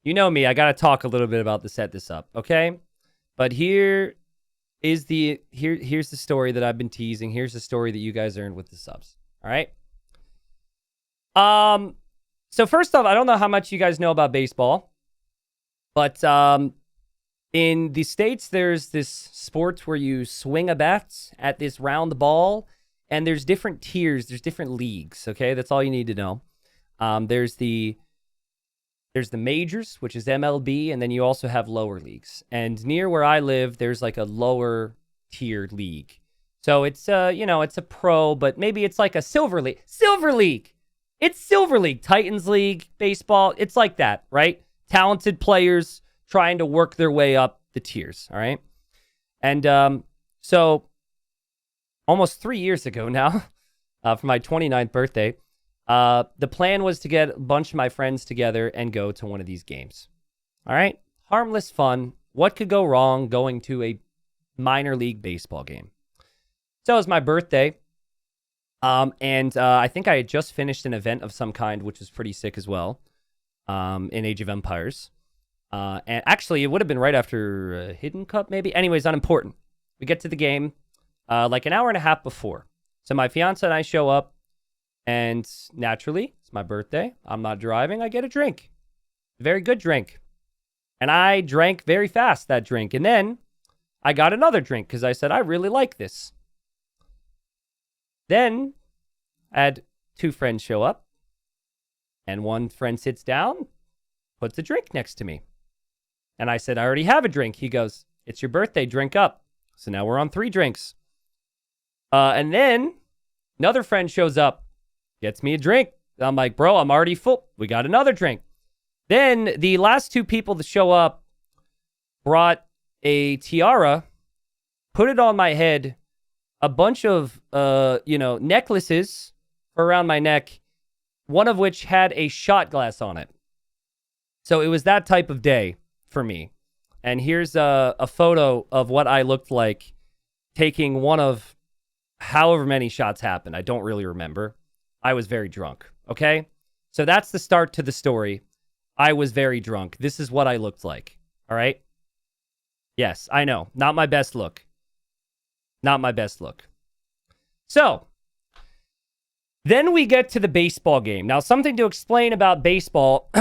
You know me, I got to talk a little bit about to set this up, okay? But here's the story that I've been teasing. Here's the story that you guys earned with the subs. All right? So first off, I don't know how much you guys know about baseball, but in the States there's this sport where you swing a bat at this round ball, and there's different tiers, there's different leagues, okay? That's all you need to know. There's the majors, which is MLB, and then you also have lower leagues. And near where I live, there's like a lower tiered league. So it's it's a pro, but maybe it's like a silver league. Silver league. It's silver league, Titans league, baseball. It's like that, right? Talented players trying to work their way up the tiers, all right? And so almost 3 years ago now, for my 29th birthday, the plan was to get a bunch of my friends together and go to one of these games. All right? Harmless fun. What could go wrong going to a minor league baseball game? So it was my birthday. And I think I had just finished an event of some kind, which was pretty sick as well, in Age of Empires. And actually, it would have been right after Hidden Cup, maybe. Anyways, unimportant. We get to the game like an hour and a half before. So my fiance and I show up. And naturally, it's my birthday. I'm not driving. I get a drink. A very good drink. And I drank very fast, that drink. And then I got another drink because I said, I really like this. Then I had two friends show up. And one friend sits down, puts a drink next to me. And I said, I already have a drink. He goes, it's your birthday. Drink up. So now we're on 3 drinks. And then another friend shows up. Gets me a drink. I'm like, bro, I'm already full. We got another drink. Then the last 2 people to show up brought a tiara, put it on my head, a bunch of, necklaces around my neck, one of which had a shot glass on it. So it was that type of day for me. And here's a photo of what I looked like taking one of however many shots happened. I don't really remember. I was very drunk, okay? So that's the start to the story. I was very drunk. This is what I looked like, all right? Yes, I know. Not my best look. Not my best look. So, then we get to the baseball game. Now, something to explain about baseball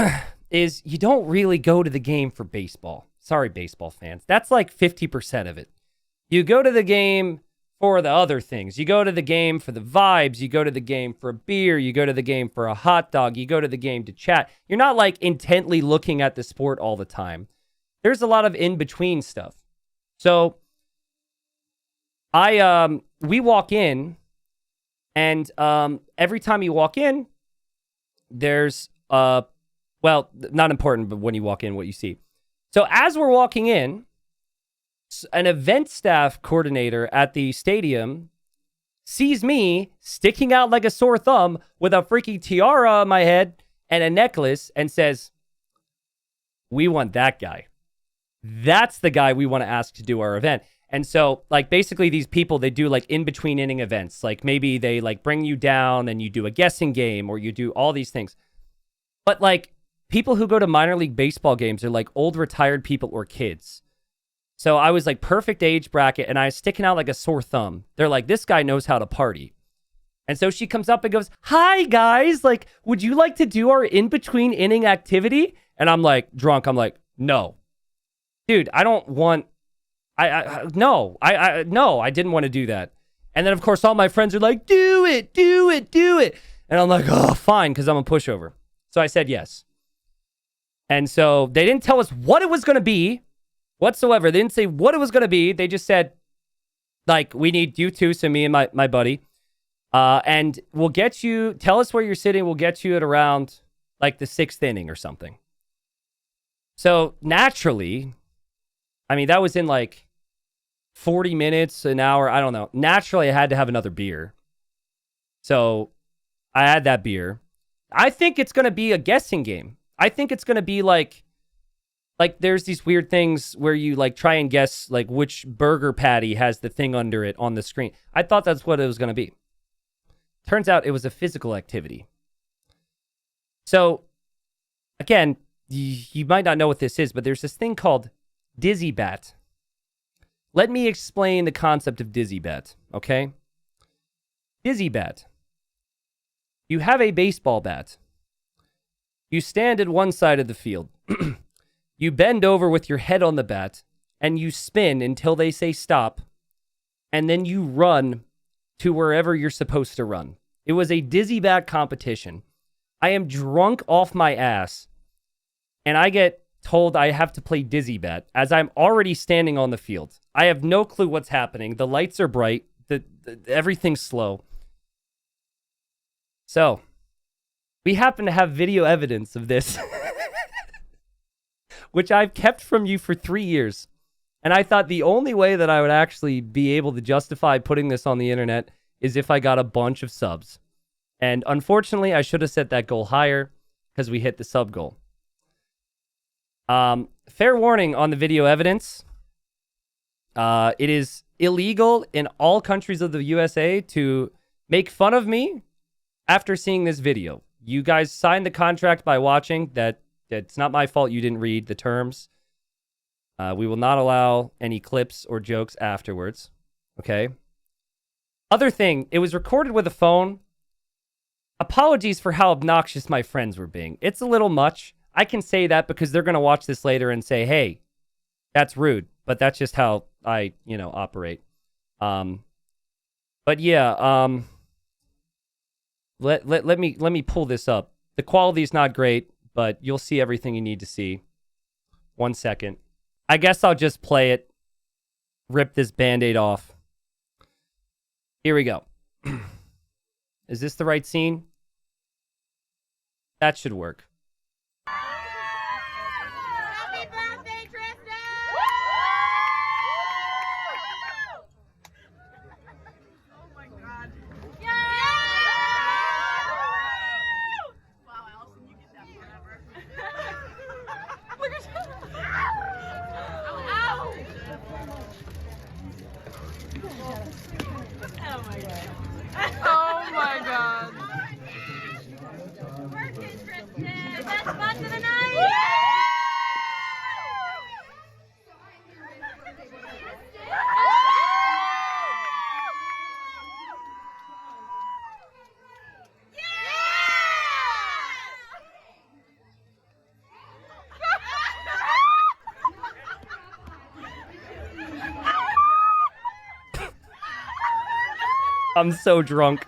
is you don't really go to the game for baseball. Sorry, baseball fans. That's like 50% of it. You go to the game for the other things. You go to the game for the vibes. You go to the game for a beer. You go to the game for a hot dog. You go to the game to chat. You're not like intently looking at the sport all the time. There's a lot of in-between stuff. So we walk in, and every time you walk in, there's not important, but when you walk in, what you see. So as we're walking in, an event staff coordinator at the stadium sees me sticking out like a sore thumb with a freaking tiara on my head and a necklace and says, we want that guy. That's the guy we want to ask to do our event. And so, like, basically these people, they do like in-between inning events. Like maybe they like bring you down and you do a guessing game or you do all these things. But like people who go to minor league baseball games are like old retired people or kids. So I was like perfect age bracket and I was sticking out like a sore thumb. They're like, this guy knows how to party. And so she comes up and goes, hi guys, like, would you like to do our in-between inning activity? And I'm like, drunk. I'm like, no, dude, I don't want, no, I didn't want to do that. And then of course, all my friends are like, do it. And I'm like, oh, fine. Cause I'm a pushover. So I said yes. And so they didn't tell us what it was going to be whatsoever. They didn't say what it was going to be. They just said, like, we need you two, so me and my buddy. And we'll get you, tell us where you're sitting. We'll get you at around, like, the 6th inning or something. So, naturally, I mean, that was in, like, 40 minutes, an hour, I don't know. Naturally, I had to have another beer. So, I had that beer. I think it's going to be a guessing game. I think it's going to be, like there's these weird things where you like try and guess like which burger patty has the thing under it on the screen. I thought that's what it was going to be. Turns out it was a physical activity. So again, you might not know what this is, but there's this thing called dizzy bat. Let me explain the concept of dizzy bat, okay? Dizzy bat. You have a baseball bat. You stand at one side of the field. You bend over with your head on the bat, and you spin until they say stop, and then you run to wherever you're supposed to run. It was a dizzy bat competition. I am drunk off my ass, and I get told I have to play dizzy bat as I'm already standing on the field. I have no clue what's happening. The lights are bright. Everything's slow. So, we happen to have video evidence of this, which I've kept from you for 3 years. And I thought the only way that I would actually be able to justify putting this on the internet is if I got a bunch of subs. And unfortunately, I should have set that goal higher because we hit the sub goal. Fair warning on the video evidence. It is illegal in all countries of the USA to make fun of me after seeing this video. You guys signed the contract by watching. It's not my fault you didn't read the terms. We will not allow any clips or jokes afterwards. Okay? Other thing, it was recorded with a phone. Apologies for how obnoxious my friends were being. It's a little much. I can say that because they're going to watch this later and say, hey, that's rude. But that's just how I, operate. But yeah, let me pull this up. The quality is not great, but you'll see everything you need to see. 1 second. I guess I'll just play it. Rip this Band-Aid off. Here we go. Is this the right scene? That should work. Happy birthday, Tristan! Oh my God. Yay! Wow, Allison, you get that forever. Look at you. Ow! Oh my God. Oh my God. Birthday, Tristan! The best bus of the night! I'm so drunk.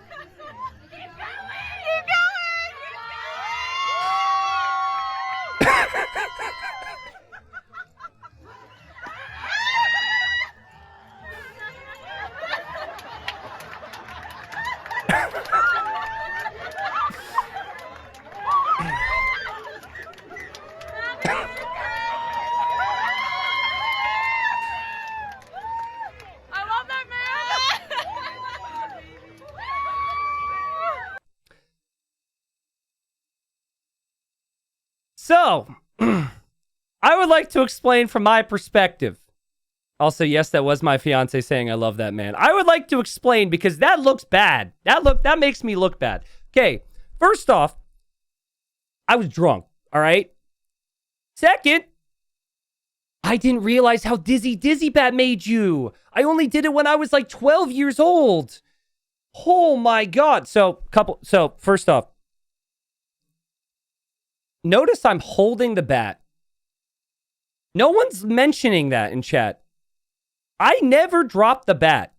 So, I would like to explain from my perspective. Also, yes, that was my fiance saying I love that man. I would like to explain because that looks bad. That makes me look bad. Okay, first off, I was drunk, all right? Second, I didn't realize how dizzy bat made you. I only did it when I was like 12 years old. Oh my God. So first off, notice I'm holding the bat. No one's mentioning that in chat. I never dropped the bat.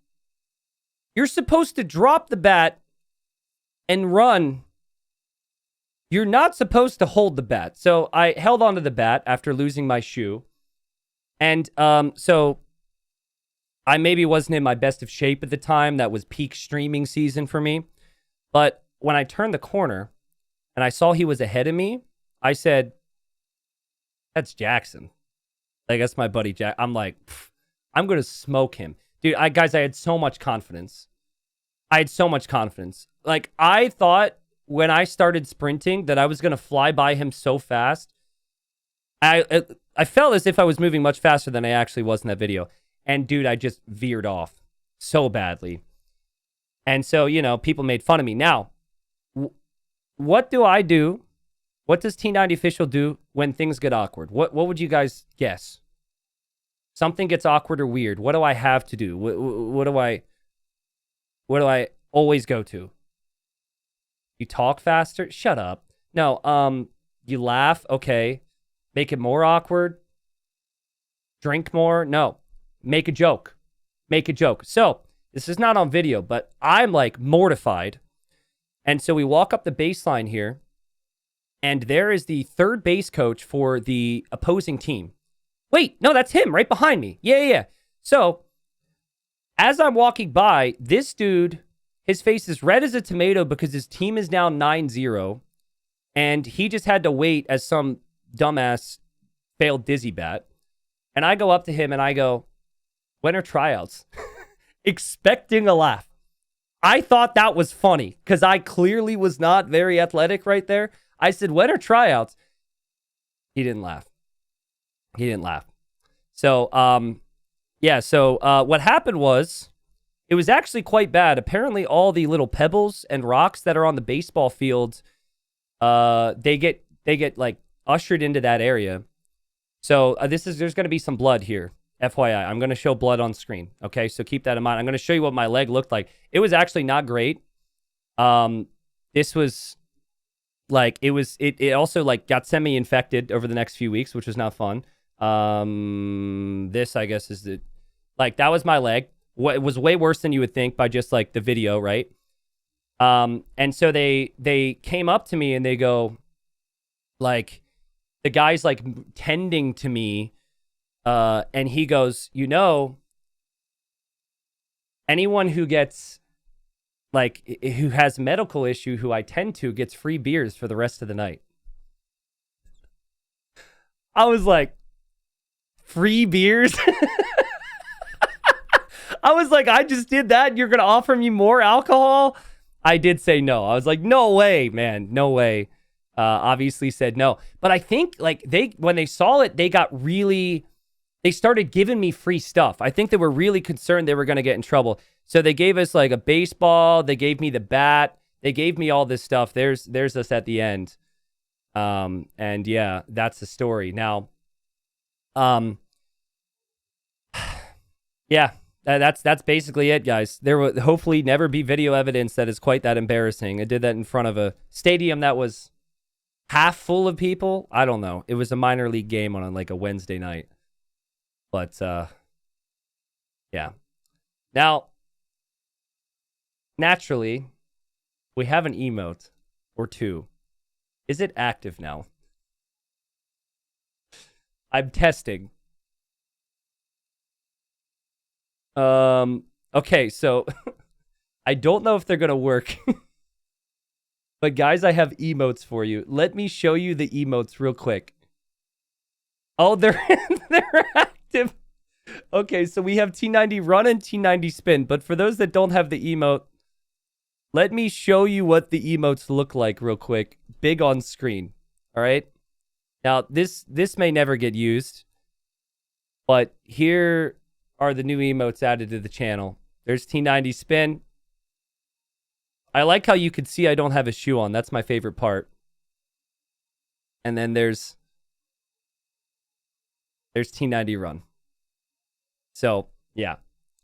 You're supposed to drop the bat and run. You're not supposed to hold the bat. So I held onto the bat after losing my shoe. And so I maybe wasn't in my best of shape at the time. That was peak streaming season for me. But when I turned the corner and I saw he was ahead of me, I said, that's Jackson. Like, that's my buddy Jack. I'm like, I'm going to smoke him. Dude, guys, I had so much confidence. Like, I thought when I started sprinting that I was going to fly by him so fast. I felt as if I was moving much faster than I actually was in that video. And, dude, I just veered off so badly. And so, people made fun of me. Now, what do I do What does T90 official do when things get awkward? What would you guys guess? Something gets awkward or weird. What do I have to do? What do I always go to? You talk faster? Shut up. No, you laugh? Okay. Make it more awkward? Drink more? No. Make a joke. Make a joke. So, this is not on video, but I'm like mortified. And so we walk up the baseline here, and there is the third base coach for the opposing team. Wait, no, that's him right behind me. Yeah. So, as I'm walking by, this dude, his face is red as a tomato because his team is now 9-0, and he just had to wait as some dumbass failed dizzy bat. And I go up to him and I go, when are tryouts? Expecting a laugh. I thought that was funny because I clearly was not very athletic right there. I said, when are tryouts? He didn't laugh. So, what happened was, it was actually quite bad. Apparently, all the little pebbles and rocks that are on the baseball field, they get like ushered into that area. So there's going to be some blood here. FYI, I'm going to show blood on screen. Okay, so keep that in mind. I'm going to show you what my leg looked like. It was actually not great. This was like, it also like got semi-infected over the next few weeks, which was not fun. This, I guess, is that was my leg. It was way worse than you would think by just like the video, right? And so they came up to me and they go, like, the guy's like tending to me, and he goes, anyone who gets who has medical issue who I tend to gets free beers for the rest of the night. I was like, free beers? I was like, I just did that and you're going to offer me more alcohol? I did say no. I was like, no way, man. No way. Obviously said no. But I think when they saw it, they started giving me free stuff. I think they were really concerned they were going to get in trouble. So they gave us like a baseball. They gave me the bat. They gave me all this stuff. There's us at the end. And yeah, that's the story. Now, yeah, that's basically it, guys. There will hopefully never be video evidence that is quite that embarrassing. I did that in front of a stadium that was half full of people. I don't know. It was a minor league game on like a Wednesday night. But, yeah. Now, naturally, we have an emote or two. Is it active now? I'm testing. Okay, so I don't know if they're going to work. But guys, I have emotes for you. Let me show you the emotes real quick. Oh, they're active. Okay, so we have T90 run and T90 spin. But for those that don't have the emote, let me show you what the emotes look like real quick. Big on screen. All right. Now, this may never get used. But here are the new emotes added to the channel. There's T90 spin. I like how you can see I don't have a shoe on. That's my favorite part. And then there's T90 run. So, yeah.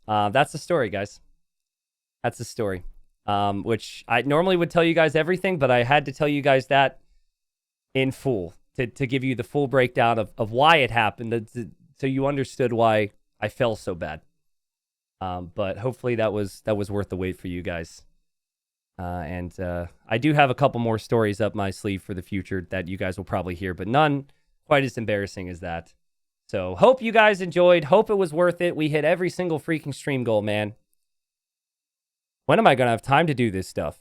That's the story, guys. That's the story. Which I normally would tell you guys everything, but I had to tell you guys that in full to give you the full breakdown of why it happened, so you understood why I fell so bad. But hopefully that was worth the wait for you guys. And I do have a couple more stories up my sleeve for the future that you guys will probably hear, but none quite as embarrassing as that. So hope you guys enjoyed. Hope it was worth it. We hit every single freaking stream goal, man. When am I going to have time to do this stuff?